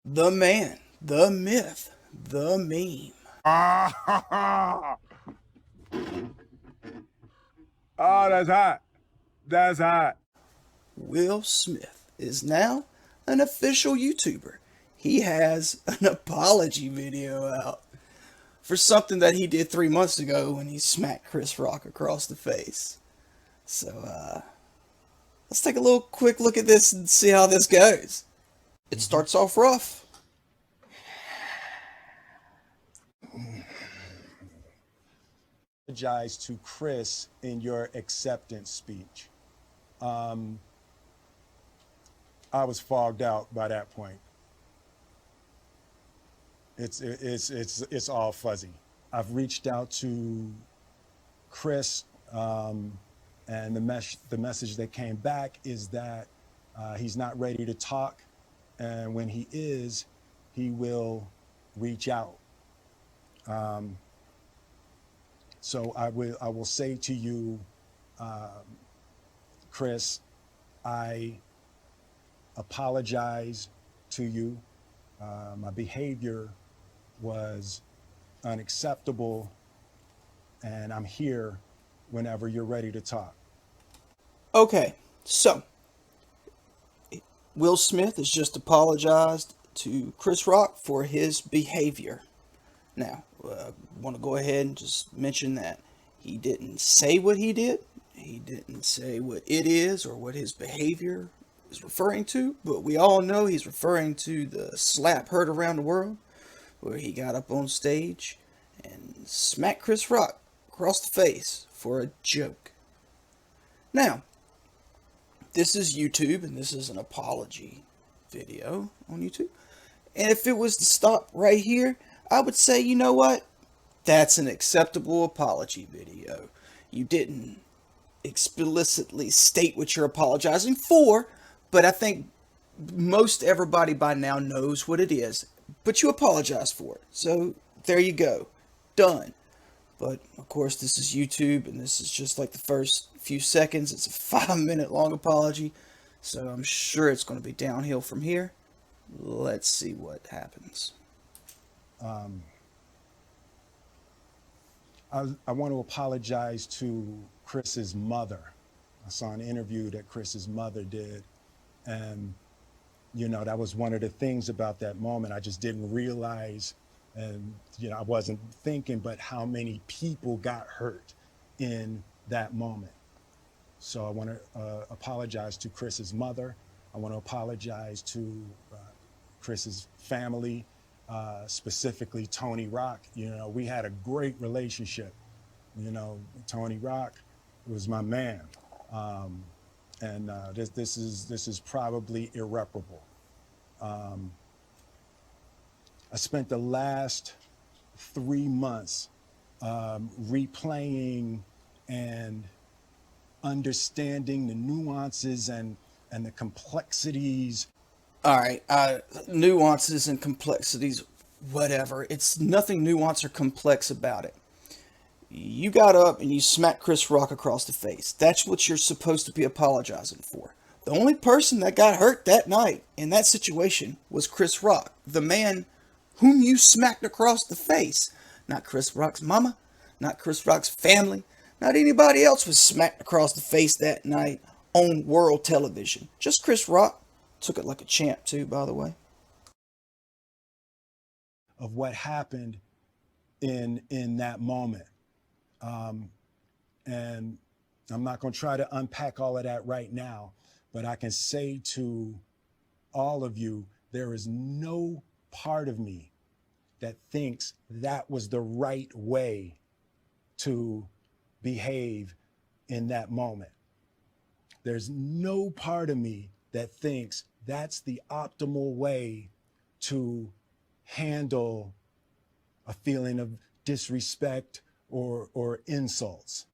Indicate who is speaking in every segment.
Speaker 1: The man, the myth, the meme.
Speaker 2: Ah, oh, that's hot. That's hot.
Speaker 1: Will Smith is now an official YouTuber. He has an apology video out for something that he did 3 months ago when he smacked Chris Rock across the face. So, let's take a little quick look at this and see how this goes. It starts off rough.
Speaker 2: Apologize to Chris in your acceptance speech. I was fogged out by that point. It's all fuzzy. I've reached out to Chris, and the message that came back is that he's not ready to talk, and when he is, he will reach out. So I will say to you, Chris, I apologize to you. My behavior was unacceptable, and I'm here whenever you're ready to talk.
Speaker 1: Okay, so Will Smith has just apologized to Chris Rock for his behavior. Now, I want to go ahead and just mention that he didn't say what he did. He didn't say what it is or what his behavior is referring to, but we all know he's referring to the slap heard around the world where he got up on stage and smacked Chris Rock across the face for a joke. Now, this is YouTube and this is an apology video on YouTube. And if it was to stop right here, I would say, you know what? That's an acceptable apology video. You didn't explicitly state what you're apologizing for, but I think most everybody by now knows what it is. But you apologize for it. So there you go. Done. But of course, this is YouTube, and this is just like the first few seconds. It's a 5-minute long apology. So I'm sure it's going to be downhill from here. Let's see what happens.
Speaker 2: I want to apologize to Chris's mother. I saw an interview that Chris's mother did, and that was one of the things about that moment. I just didn't realize, and I wasn't thinking, but how many people got hurt in that moment. So I want to apologize to Chris's mother. I want to apologize to Chris's family, specifically Tony Rock. We had a great relationship. Tony Rock was my man, and this is probably irreparable. I spent the last 3 months replaying and understanding the nuances and the complexities.
Speaker 1: All right, nuances and complexities, whatever. It's nothing nuanced or complex about it. You got up and you smacked Chris Rock across the face. That's what you're supposed to be apologizing for. The only person that got hurt that night in that situation was Chris Rock, the man whom you smacked across the face. Not Chris Rock's mama, not Chris Rock's family, not anybody else was smacked across the face that night on world television. Just Chris Rock. Took it like a champ, too, by the way.
Speaker 2: Of what happened in that moment. And I'm not going to try to unpack all of that right now, but I can say to all of you, there is no part of me that thinks that was the right way to behave in that moment. There's no part of me that thinks that's the optimal way to handle a feeling of disrespect or insults.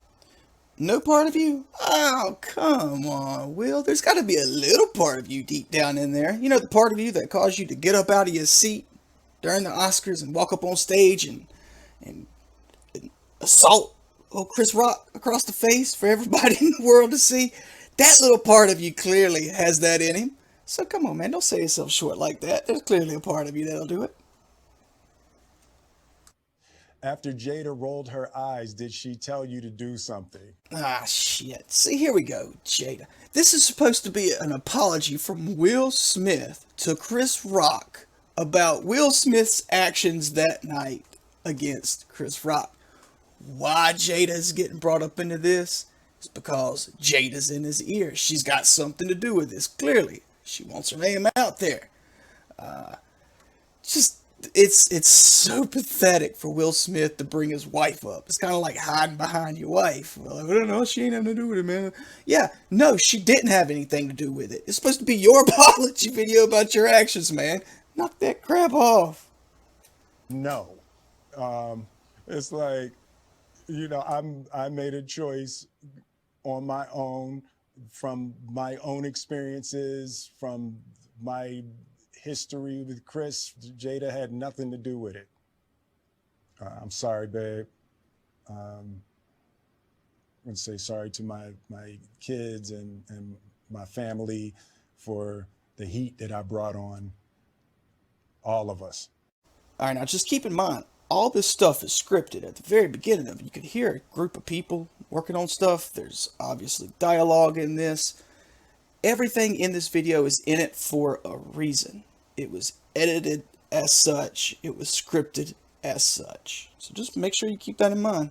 Speaker 1: No part of you? Oh, come on, Will. There's got to be a little part of you deep down in there. You know, the part of you that caused you to get up out of your seat during the Oscars and walk up on stage and assault old Chris Rock across the face for everybody in the world to see. That little part of you clearly has that in him. So come on, man, don't sell yourself short like that. There's clearly a part of you that'll do it.
Speaker 2: After Jada rolled her eyes, did she tell you to do something?
Speaker 1: Ah, shit. See, here we go, Jada. This is supposed to be an apology from Will Smith to Chris Rock about Will Smith's actions that night against Chris Rock. Why Jada's getting brought up into this is because Jada's in his ear. She's got something to do with this, clearly. She wants her name out there. Just it's so pathetic for Will Smith to bring his wife up. It's kind of like hiding behind your wife. Well, I don't know. She ain't nothing to do with it, man. Yeah, no, she didn't have anything to do with it. It's supposed to be your apology video about your actions, man. Knock that crap off.
Speaker 2: No. It's like, I made a choice on my own from my own experiences, from my history with Chris. Jada had nothing to do with it. I'm sorry, babe. I'm going to say sorry to my kids and my family for the heat that I brought on all of us.
Speaker 1: All right, now just keep in mind, all this stuff is scripted. At the very beginning of it, you could hear a group of people working on stuff. There's obviously dialogue in this. Everything in this video is in it for a reason. It was edited as such. It was scripted as such. So just make sure you keep that in mind.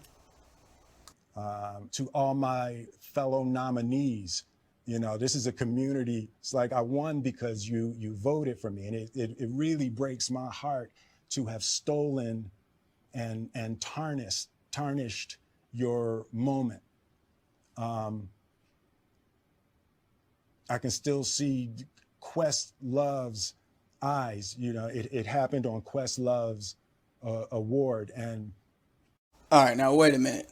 Speaker 2: To all my fellow nominees, this is a community. It's like I won because you voted for me, and it really breaks my heart to have stolen and tarnished your moment. I can still see Questlove's eyes. It happened on Questlove's award, and
Speaker 1: All right, now wait a minute.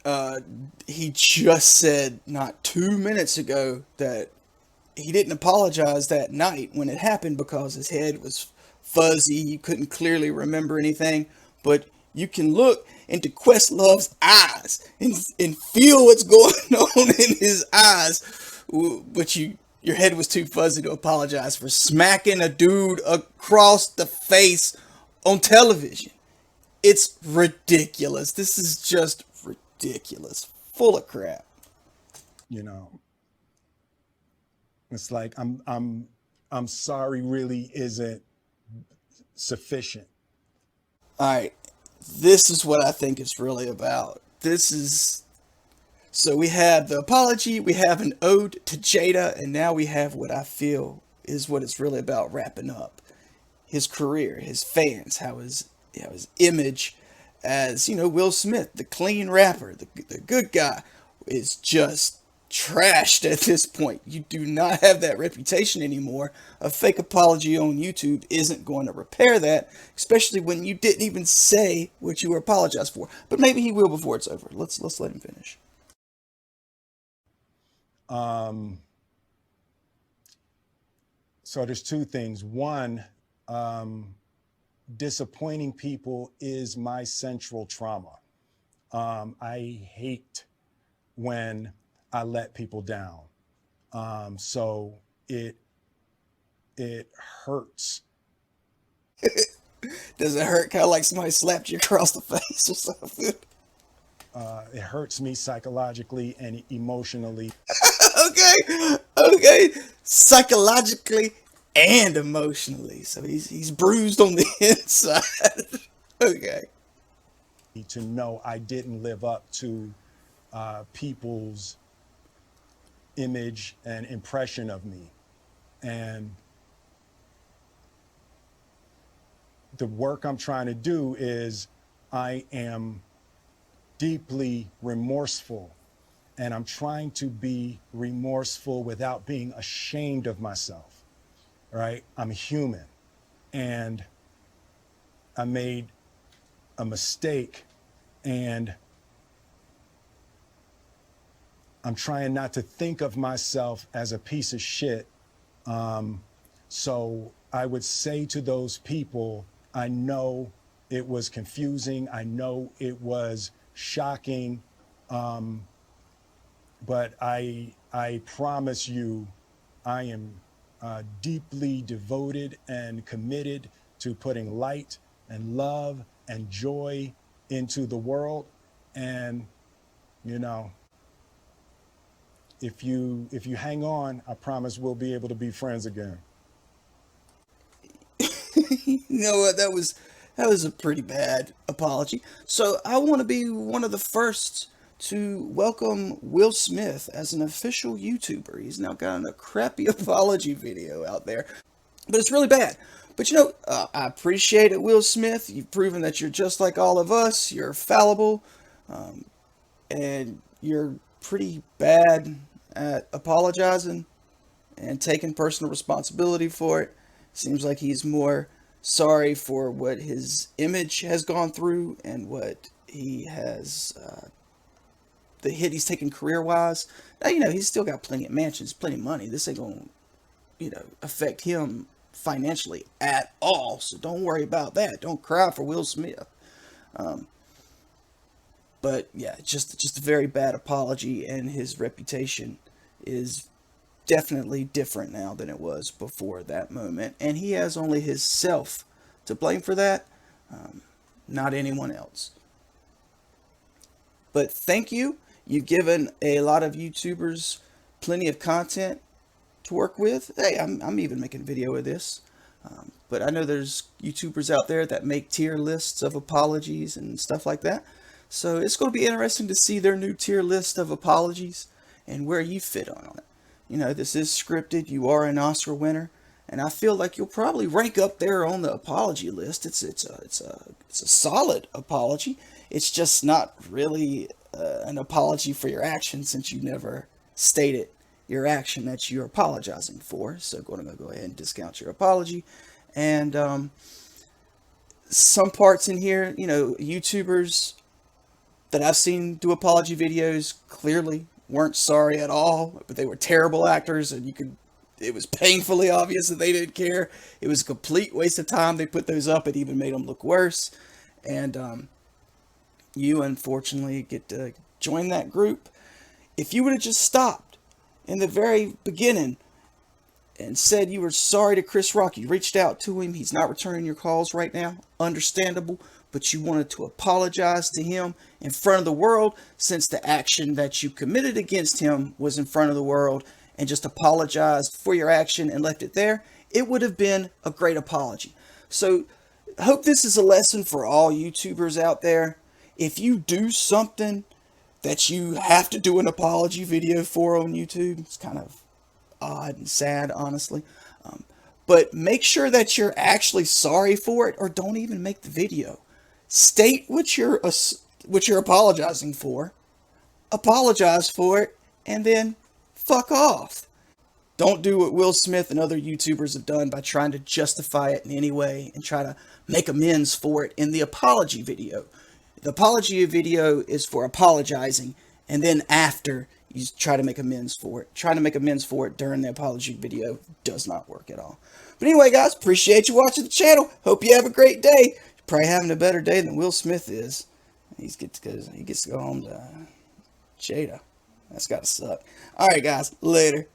Speaker 1: He just said not 2 minutes ago that he didn't apologize that night when it happened because his head was fuzzy. He couldn't clearly remember anything. But you can look into Questlove's eyes and feel what's going on in his eyes. But your head was too fuzzy to apologize for smacking a dude across the face on television. It's ridiculous. This is just ridiculous. Full of crap.
Speaker 2: It's like I'm sorry really isn't sufficient.
Speaker 1: All right. This is what I think it's really about. So we have the apology, we have an ode to Jada, and now we have what I feel is what it's really about wrapping up. His career, his fans, how his image as, Will Smith, the clean rapper, the good guy, is just trashed at this point. You do not have that reputation anymore. A fake apology on YouTube isn't going to repair that, especially when you didn't even say what you were apologized for. But maybe he will before it's over. Let's let him finish.
Speaker 2: So there's two things. One, disappointing people is my central trauma. I hate when I let people down. So it hurts.
Speaker 1: Does it hurt kind of like somebody slapped you across the face or something?
Speaker 2: It hurts me psychologically and emotionally.
Speaker 1: Okay. Psychologically and emotionally. So he's bruised on the inside. Okay.
Speaker 2: To know I didn't live up to people's image and impression of me. And the work I'm trying to do is I am deeply remorseful, and I'm trying to be remorseful without being ashamed of myself, right? I'm human, and I made a mistake, and I'm trying not to think of myself as a piece of shit. So I would say to those people, I know it was confusing. I know it was shocking. But I promise you, I am deeply devoted and committed to putting light and love and joy into the world. And, you know, if you hang on, I promise we'll be able to be friends again.
Speaker 1: You know what? That was a pretty bad apology. So I want to be one of the first to welcome Will Smith as an official YouTuber. He's now got a crappy apology video out there, but it's really bad. But I appreciate it, Will Smith. You've proven that you're just like all of us. You're fallible, and you're pretty bad at apologizing and taking personal responsibility for it. Seems like he's more sorry for what his image has gone through and what he has, the hit he's taken career wise. Now, he's still got plenty of mansions, plenty of money. This ain't going to, affect him financially at all. So don't worry about that. Don't cry for Will Smith. But yeah, just a very bad apology, and his reputation is definitely different now than it was before that moment. And he has only his self to blame for that, not anyone else. But thank you. You've given a lot of YouTubers plenty of content to work with. Hey, I'm even making a video of this. But I know there's YouTubers out there that make tier lists of apologies and stuff like that. So it's going to be interesting to see their new tier list of apologies and where you fit on it. This is scripted. You are an Oscar winner, and I feel like you'll probably rank up there on the apology list. It's a solid apology. It's just not really an apology for your action, since you never stated your action that you're apologizing for. So going to go ahead and discount your apology. And some parts in here, YouTubers that I've seen do apology videos clearly weren't sorry at all, but they were terrible actors, and it was painfully obvious that they didn't care. It was a complete waste of time. They put those up. It even made them look worse. And you unfortunately get to join that group. If you would have just stopped in the very beginning and said you were sorry to Chris Rock, you reached out to him, he's not returning your calls right now, understandable, but you wanted to apologize to him in front of the world, since the action that you committed against him was in front of the world, and just apologized for your action and left it there, it would have been a great apology. So I hope this is a lesson for all YouTubers out there. If you do something that you have to do an apology video for on YouTube, it's kind of odd and sad, honestly. But make sure that you're actually sorry for it, or don't even make the video. State what you're apologizing for, apologize for it, and then fuck off. Don't do what Will Smith and other YouTubers have done by trying to justify it in any way and try to make amends for it in the apology video. The apology video is for apologizing, and then after you try to make amends for it. Trying to make amends for it during the apology video does not work at all. But anyway, guys, appreciate you watching the channel. Hope you have a great day. You're probably having a better day than Will Smith is. He gets to go home to Jada. That's gotta suck. Alright, guys, later.